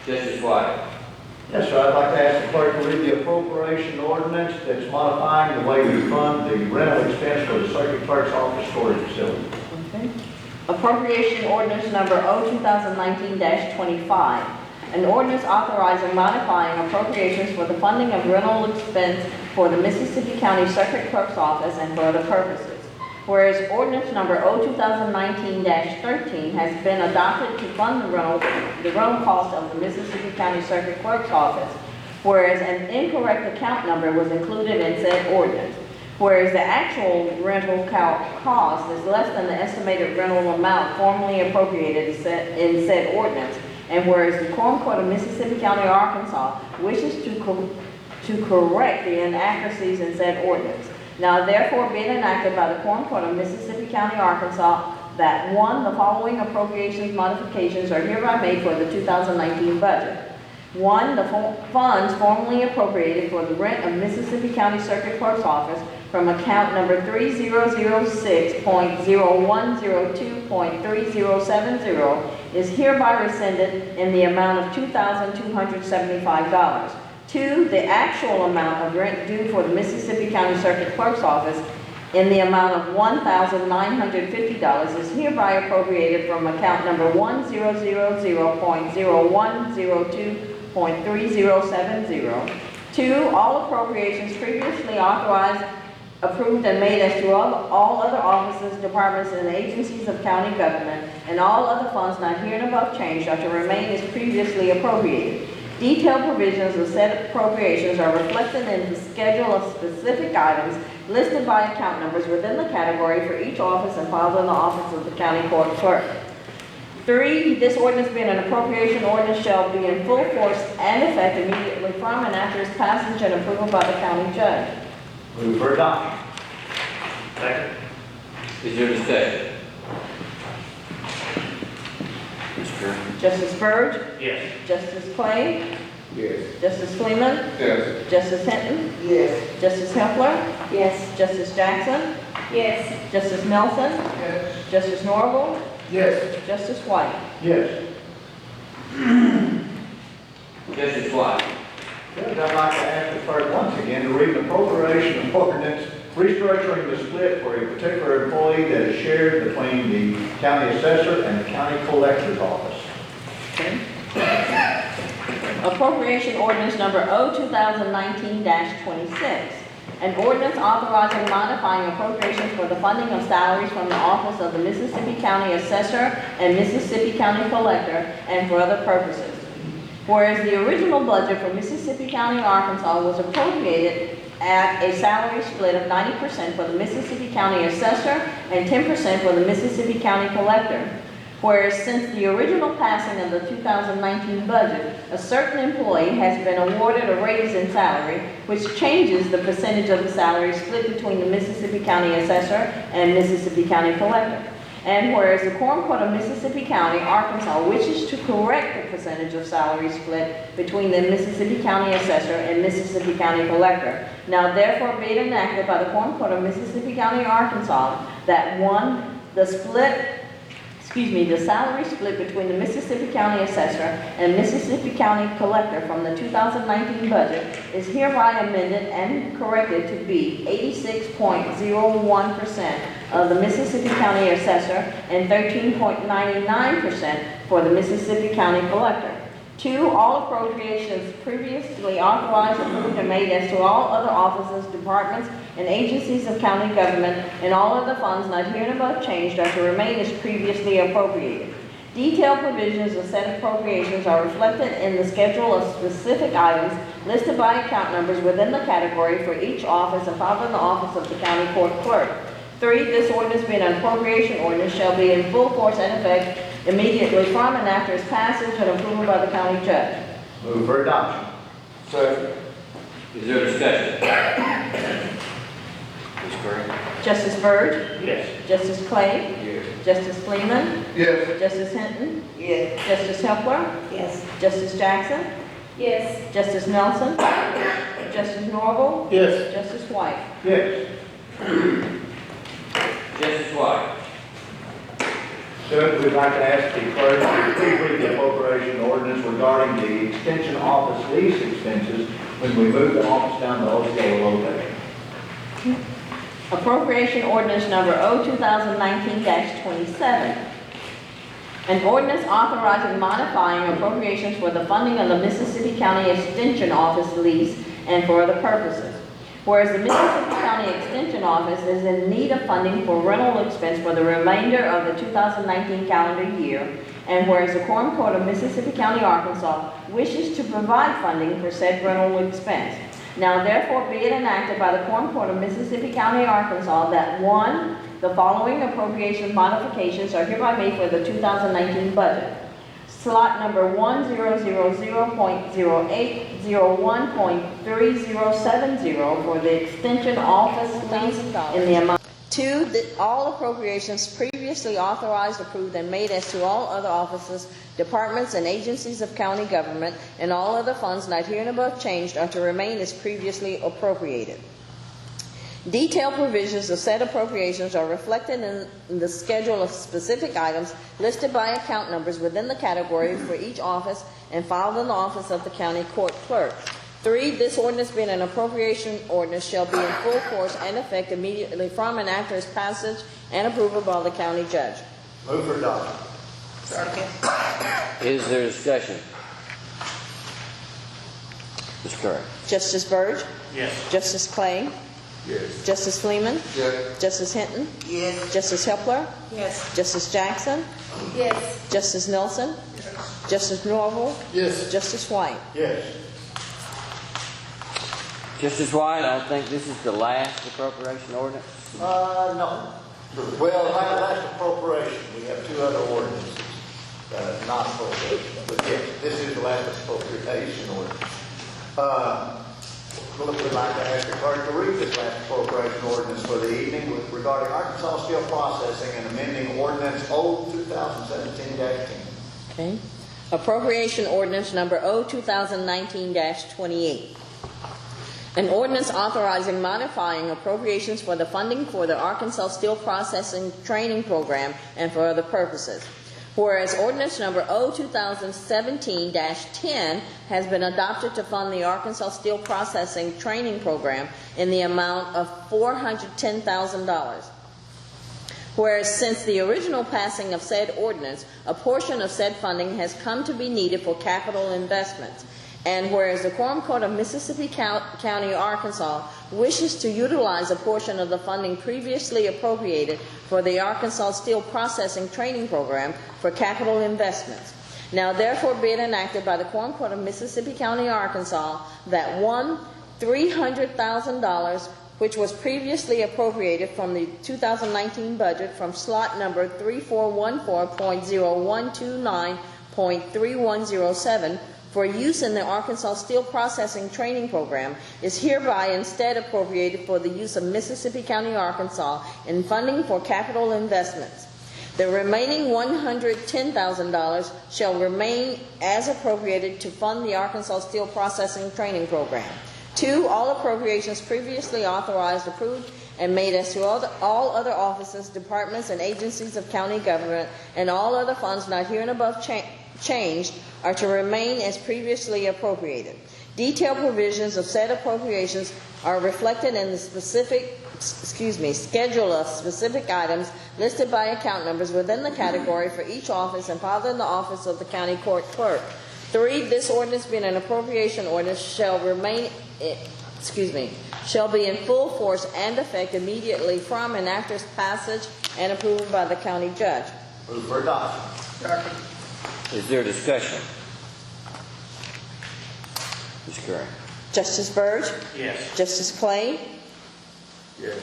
Justice White. Yes, sir, I'd like to ask the clerk to read the appropriation ordinance that's modifying the way we fund the rental expense for the circuit clerk's office storage facility. Okay. Appropriation ordinance number O2019-25. An ordinance authorizing modifying appropriations for the funding of rental expense for the Mississippi County Circuit Clerk's Office and for other purposes. Whereas ordinance number O2019-13 has been adopted to fund the rental cost of the Mississippi County Circuit Clerk's Office. Whereas an incorrect account number was included in said ordinance. Whereas the actual rental cost is less than the estimated rental amount formally appropriated in said ordinance. And whereas the Quorum Court of Mississippi County, Arkansas wishes to correct the inaccuracies in said ordinance. Now therefore being enacted by the Quorum Court of Mississippi County, Arkansas, that 1, the following appropriations modifications are hereby made for the 2019 budget. 1, the funds formally appropriated for the rent of Mississippi County Circuit Clerk's Office from account number 3006.0102.3070 is hereby rescinded in the amount of $2,275. 2, the actual amount of rent due for the Mississippi County Circuit Clerk's Office in the amount of $1,950 is hereby appropriated from account number 1000.0102.3070. 2, all appropriations previously authorized, approved, and made as to all other offices, departments, and agencies of county government, and all other funds not hereinabove changed are to remain as previously appropriated. Detailed provisions of said appropriations are reflected in the schedule of specific items listed by account numbers within the category for each office and filed in the office of the county court clerk. 3, this ordinance being an appropriation ordinance shall be in full force and effect immediately from and after its passage and approval by the county judge. Move for adoption. Second. Is there discussion? Ms. Curry? Justice Byrd? Yes. Justice Clay? Yes. Justice Fleeman? Yes. Justice Hinton? Yes. Justice Hepler? Yes. Justice Jackson? Yes. Justice Nelson? Yes. Justice Norval? Yes. Justice White? Yes. Justice White? Judge, I'd like to ask the clerk once again to read the appropriation ordinance restructuring the split for a particular employee that is shared between the county assessor and the county collector's office. Appropriation ordinance number O-2019-26. An ordinance authorizing modifying appropriations for the funding of salaries from the office of the Mississippi County Assessor and Mississippi County Collector and for other purposes. Whereas the original budget for Mississippi County, Arkansas was appropriated at a salary split of 90% for the Mississippi County Assessor and 10% for the Mississippi County Collector. Whereas since the original passing of the 2019 budget, a certain employee has been awarded a raise in salary, which changes the percentage of the salary split between the Mississippi County Assessor and Mississippi County Collector. And whereas the Quorum Court of Mississippi County, Arkansas wishes to correct the percentage of salary split between the Mississippi County Assessor and Mississippi County Collector, now therefore be it enacted by the Quorum Court of Mississippi County, Arkansas, that 1, the salary split between the Mississippi County Assessor and Mississippi County Collector from the 2019 budget is hereby amended and corrected to be 86.01% of the Mississippi County Assessor and 13.99% for the Mississippi County Collector. 2, all appropriations previously authorized, approved, and made as to all other offices, departments, and agencies of county government, and all other funds not hereinabove changed are to remain as previously appropriated. Detailed provisions of said appropriations are reflected in the schedule of specific items listed by account numbers within the category for each office and filed in the office of the county court clerk. 3, this ordinance being an appropriation ordinance shall be in full force and effect immediately from and after its passage and approval by the county judge. Move for adoption. Second. Is there discussion? Ms. Curry? Justice Byrd? Yes. Justice Clay? Yes. Justice Fleeman? Yes. Justice Hinton? Yes. Justice Hepler? Yes. Justice Jackson? Yes. Justice Nelson? Justice Norval? Yes. Justice White? Yes. Justice White? Judge, we'd like to ask the clerk to please read the appropriation ordinance regarding the extension office lease expenses when we move the office down to Osceola location. Appropriation ordinance number O-2019-27. An ordinance authorizing modifying appropriations for the funding of the Mississippi County Extension Office lease and for other purposes. Whereas the Mississippi County Extension Office is in need of funding for rental expense for the remainder of the 2019 calendar year, and whereas the Quorum Court of Mississippi County, Arkansas wishes to provide funding for said rental expense. Now therefore be it enacted by the Quorum Court of Mississippi County, Arkansas, that 1, the following appropriation modifications are hereby made for the 2019 budget. Slot number 1000.0801.3070 for the extension office lease in the amount. 2, that all appropriations previously authorized, approved, and made as to all other offices, departments, and agencies of county government, and all other funds not hereinabove changed are to remain as previously appropriated. Detailed provisions of said appropriations are reflected in the schedule of specific items listed by account numbers within the category for each office and filed in the office of the county court clerk. 3, this ordinance being an appropriation ordinance shall be in full force and effect immediately from and after its passage and approval by the county judge. Move for adoption. Is there discussion? Ms. Curry? Justice Burge? Yes. Justice Clay? Yes. Justice Fleeman? Yes. Justice Hinton? Yes. Justice Hepler? Yes. Justice Jackson? Yes. Justice Nelson? Yes. Justice Norval? Yes. Justice White? Yes. Justice White, I think this is the last appropriation ordinance. No. Well, last appropriation, we have 2 other ordinances, not appropriation, but yes, this is the last appropriation ordinance. We'd like to ask the clerk to read this last appropriation ordinance for the evening regarding Arkansas Steel Processing and amending ordinance O 2017-10. Okay. Appropriation ordinance number O 2019-28. An ordinance authorizing modifying appropriations for the funding for the Arkansas Steel Processing Training Program and for other purposes. Whereas ordinance number O 2017-10 has been adopted to fund the Arkansas Steel Processing Training Program in the amount of $410,000. Whereas since the original passing of said ordinance, a portion of said funding has come to be needed for capital investments. And whereas the Quorum Court of Mississippi County, Arkansas wishes to utilize a portion of the funding previously appropriated for the Arkansas Steel Processing Training Program for capital investments. Now therefore be it enacted by the Quorum Court of Mississippi County, Arkansas, that $300,000, which was previously appropriated from the 2019 budget from slot number 3414.0129.3107, for use in the Arkansas Steel Processing Training Program, is hereby instead appropriated for the use of Mississippi County, Arkansas in funding for capital investments. The remaining $110,000 shall remain as appropriated to fund the Arkansas Steel Processing Training Program. 2, all appropriations previously authorized, approved, and made as to all other offices, departments, and agencies of county government, and all other funds not here and above changed, are to remain as previously appropriated. Detailed provisions of said appropriations are reflected in the schedule of specific items listed by account numbers within the category for each office and filed in the office of the county court clerk. 3, this ordinance being an appropriation ordinance shall be in full force and effect immediately from and after its passage and approval by the county judge. Move for adoption. Second. Is there discussion? Ms. Curry? Justice Burge? Yes. Justice Clay? Yes.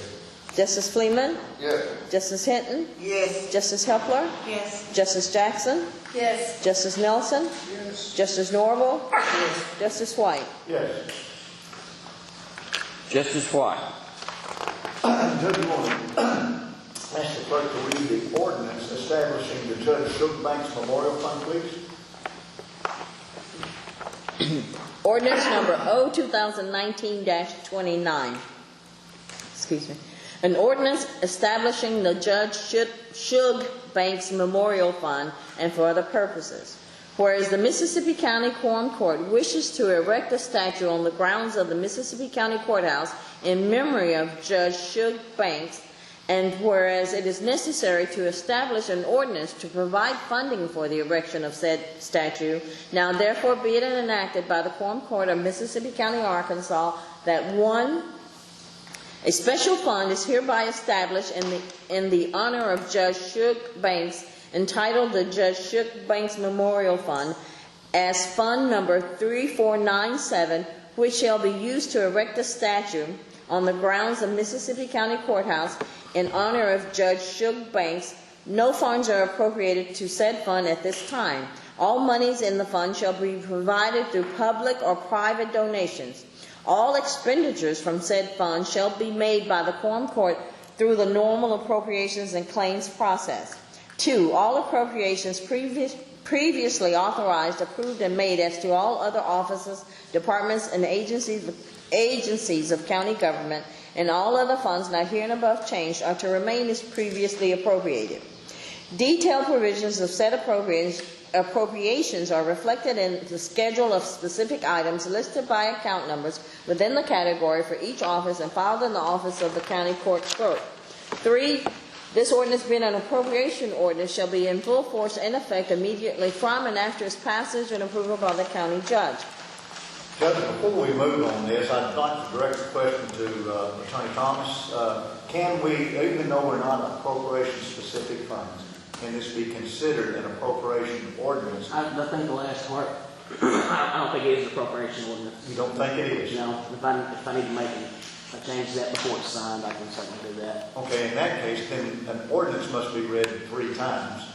Justice Fleeman? Yes. Justice Hinton? Yes. Justice Hepler? Yes. Justice Jackson? Yes. Justice Nelson? Yes. Justice Norval? Justice White? Yes. Justice White? Judge Morgan, ask the clerk to read the ordinance establishing the Judge Shug Banks Memorial Fund, please. Ordinance number O 2019-29. Excuse me. An ordinance establishing the Judge Shug Banks Memorial Fund and for other purposes. Whereas the Mississippi County Quorum Court wishes to erect a statue on the grounds of the Mississippi County Courthouse in memory of Judge Shug Banks, and whereas it is necessary to establish an ordinance to provide funding for the erection of said statue, now therefore be it enacted by the Quorum Court of Mississippi County, Arkansas, that 1, a special fund is hereby established in the honor of Judge Shug Banks, entitled the Judge Shug Banks Memorial Fund, as Fund Number 3497, which shall be used to erect a statue on the grounds of Mississippi County Courthouse in honor of Judge Shug Banks. No funds are appropriated to said fund at this time. All monies in the fund shall be provided through public or private donations. All expenditures from said fund shall be made by the Quorum Court through the normal appropriations and claims process. 2, all appropriations previously authorized, approved, and made as to all other offices, departments, and agencies of county government, and all other funds not here and above changed, are to remain as previously appropriated. Detailed provisions of said appropriations are reflected in the schedule of specific items listed by account numbers within the category for each office and filed in the office of the county court clerk. 3, this ordinance being an appropriation ordinance shall be in full force and effect immediately from and after its passage and approval by the county judge. Judge, before we move on this, I'd like to direct a question to Attorney Thomas. Can we, even though we're not appropriation-specific funds, can this be considered an appropriation ordinance? I think the last part, I don't think it is an appropriation ordinance. You don't think it is? No, if I need to make a change to that before it's signed, I can certainly do that. Okay, in that case, then an ordinance must be read 3 times.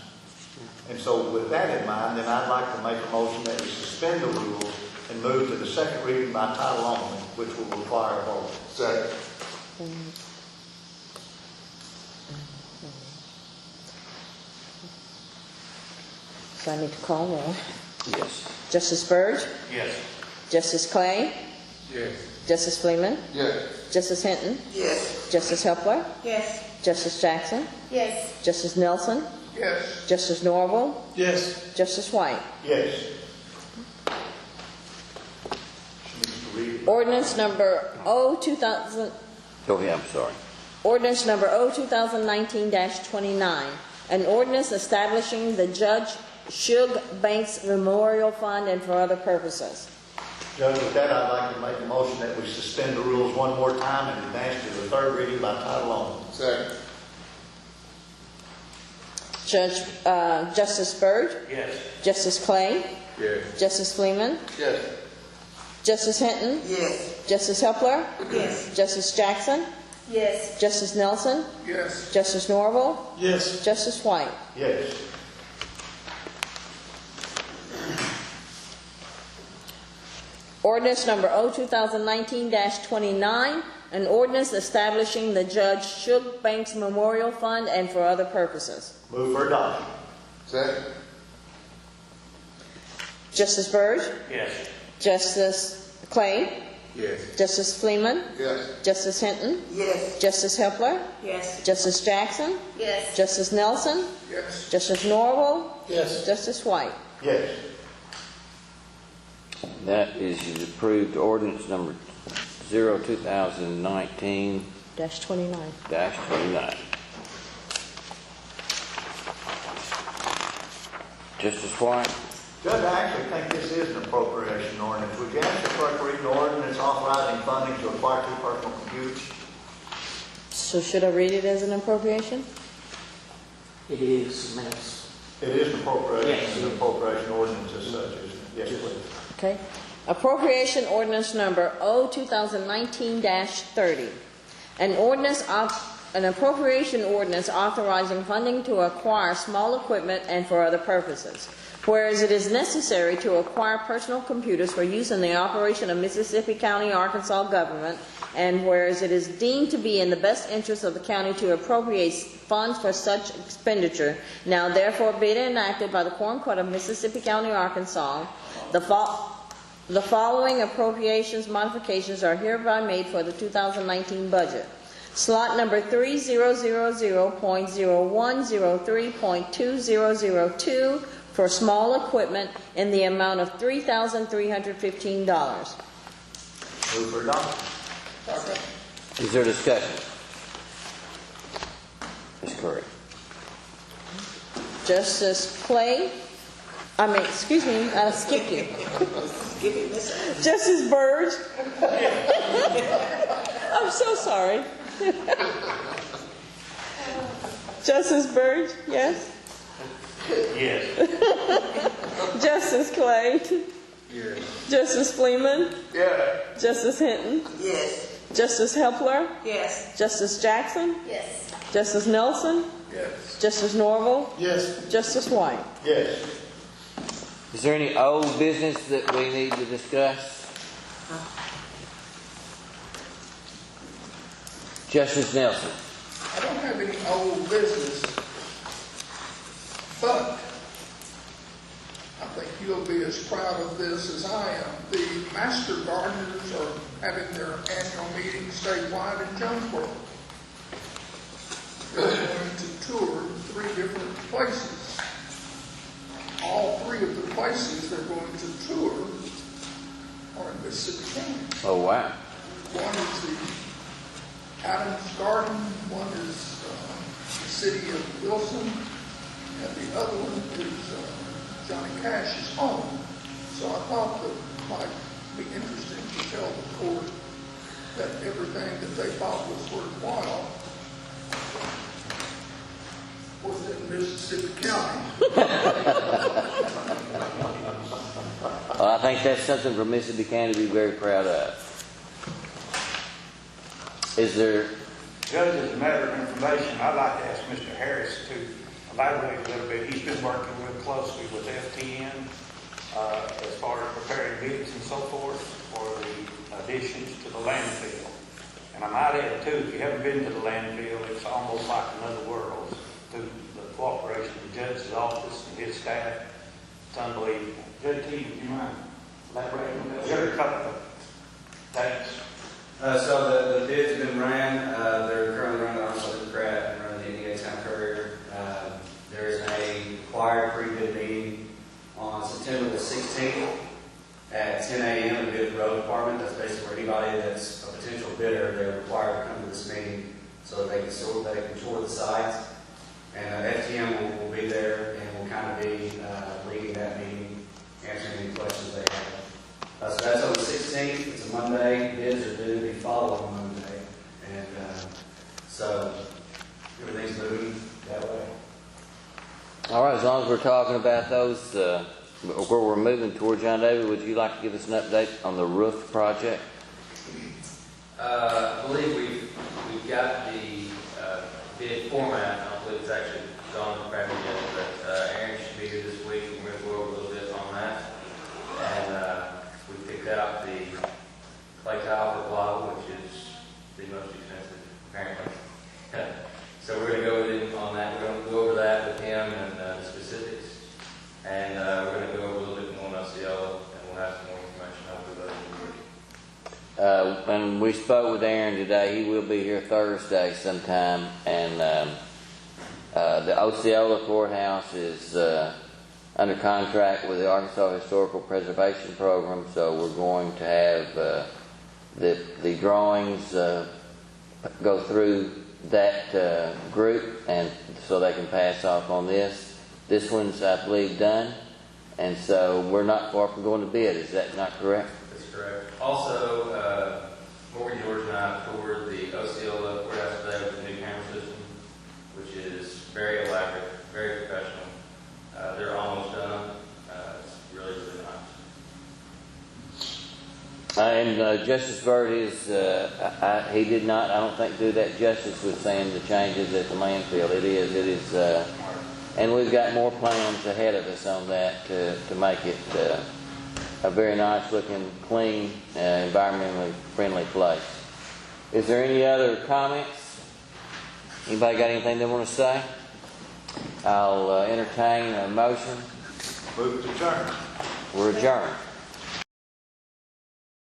And so with that in mind, then I'd like to make a motion that we suspend the rules and move to the second reading by title only, which will require a vote. Second. So I need to call roll. Yes. Justice Byrd? Yes. Justice Clay? Yes. Justice Fleeman? Yes. Justice Hinton? Yes. Justice Helpler? Yes. Justice Jackson? Yes. Justice Nelson? Yes. Justice Norval? Yes. Justice White? Yes. She needs to read it. Ordinance number O-2000. Go ahead, I'm sorry. Ordinance number O-2019-29, an ordinance establishing the Judge Shug Banks Memorial Fund and for other purposes. Judge, with that, I'd like to make a motion that we suspend the rules one more time and advance to the third reading by title only. Second. Justice Byrd? Yes. Justice Clay? Yes. Justice Fleeman? Yes. Justice Hinton? Yes. Justice Helpler? Yes. Justice Jackson? Yes. Justice Nelson? Yes. Justice Norval? Yes. Justice White? Yes. Ordinance number O-2019-29, an ordinance establishing the Judge Shug Banks Memorial Fund and for other purposes. Move for adoption. Second. Justice Byrd? Yes. Justice Clay? Yes. Justice Fleeman? Yes. Justice Hinton? Yes. Justice Helpler? Yes. Justice Jackson? Yes. Justice Nelson? Yes. Justice Norval? Yes. Justice White? Yes. That is approved ordinance number 0-2019-29. -29. Justice White? Judge, I actually think this is an appropriation ordinance. Would you ask the clerk to read the ordinance authorizing funding to acquire 2 personal computers? So should I read it as an appropriation? It is, miss. It is an appropriation, Yes. an appropriation ordinance as such, isn't it? Yes, please. Okay. Appropriation ordinance number O-2019-30. An appropriation ordinance authorizing funding to acquire small equipment and for other purposes. Whereas it is necessary to acquire personal computers for use in the operation of Mississippi County, Arkansas government, and whereas it is deemed to be in the best interest of the county to appropriate funds for such expenditure, now therefore be it enacted by the Quorum Court of Mississippi County, Arkansas, the following appropriations modifications are hereby made for the 2019 budget. Slot number 3000.0103.2002 for small equipment in the amount of $3,315. Move for adoption. Second. Is there discussion? That's correct. Justice Clay, excuse me, I skipped you. Justice Byrd. I'm so sorry. Justice Byrd, yes? Yes. Justice Clay? Yes. Justice Fleeman? Yes. Justice Hinton? Yes. Justice Helpler? Yes. Justice Jackson? Yes. Justice Nelson? Yes. Justice Norval? Yes. Justice White? Yes. Is there any old business that we need to discuss? Justice Nelson? I don't have any old business, but I think you'll be as proud of this as I am. The Master Gardeners are having their annual meeting statewide in Jonesboro. They're going to tour 3 different places. All 3 places they're going to tour are in Mississippi County. Oh, wow. One is the Adams Garden, one is the city of Wilson, and the other one is Johnny Cash's home. So I thought that it might be interesting to tell the court that everything that they thought was worthwhile was in Mississippi County. Well, I think that's something for Mississippi County to be very proud of. Is there, Judge, as a matter of information, I'd like to ask Mr. Harris to elaborate a little bit. He's been working real closely with FTN as far as preparing bids and so forth for the additions to the landfill. And I might add too, if you haven't been to the landfill, it's almost like another world through the cooperation of the judge's office and his staff. It's unbelievable. Judge T, would you mind elaborating on that? Sure. A couple of things. So the bid's been ran. They're currently running on Southern Pratt and running the Indiana Town Courier. There is a required pre-bid meeting on September the 16th at 10 a.m. to bid the road department. That's basically where anybody that's a potential bidder, they're required to come to this meeting so that they can tour the site. And FTM will be there and will kind of be leading that meeting, answering any questions they have. So that's on the 16th. It's a Monday. Bids are due the following Monday. And so everything's moving that way. all right, as long as we're talking about those, where we're moving toward, John David, would you like to give us an update on the roof project? I believe we've got the bid format. I don't believe it's actually gone to practice yet, but Aaron should be here this week. We're going to go over a little bit on that. And we picked out the clay tile for Blau, which is the most expensive, apparently. So we're going to go with him on that. We're going to go over that with him and the specifics. And we're going to go over a little bit more on Osceola, and we'll have some more information hopefully later in the week. When we spoke with Aaron today, he will be here Thursday sometime, and the Osceola Courthouse is under contract with the Arkansas Historical Preservation Program, so we're going to have the drawings go through that group, and so they can pass off on this. This one's, I believe, done, and so we're not far from going to bid. Is that not correct? That's correct. Also, Morgan George and I toured the Osceola Courthouse today with the new camera system, which is very elaborate, very professional. They're almost done. It's really, really nice. And Justice Bird is, he did not, I don't think, do that justice with saying the changes at the landfill. It is, and we've got more plans ahead of us on that to make it a very nice looking, clean, environmentally friendly place. Is there any other comments? Anybody got anything they want to say? I'll entertain a motion. Move to adjourn. We're adjourned.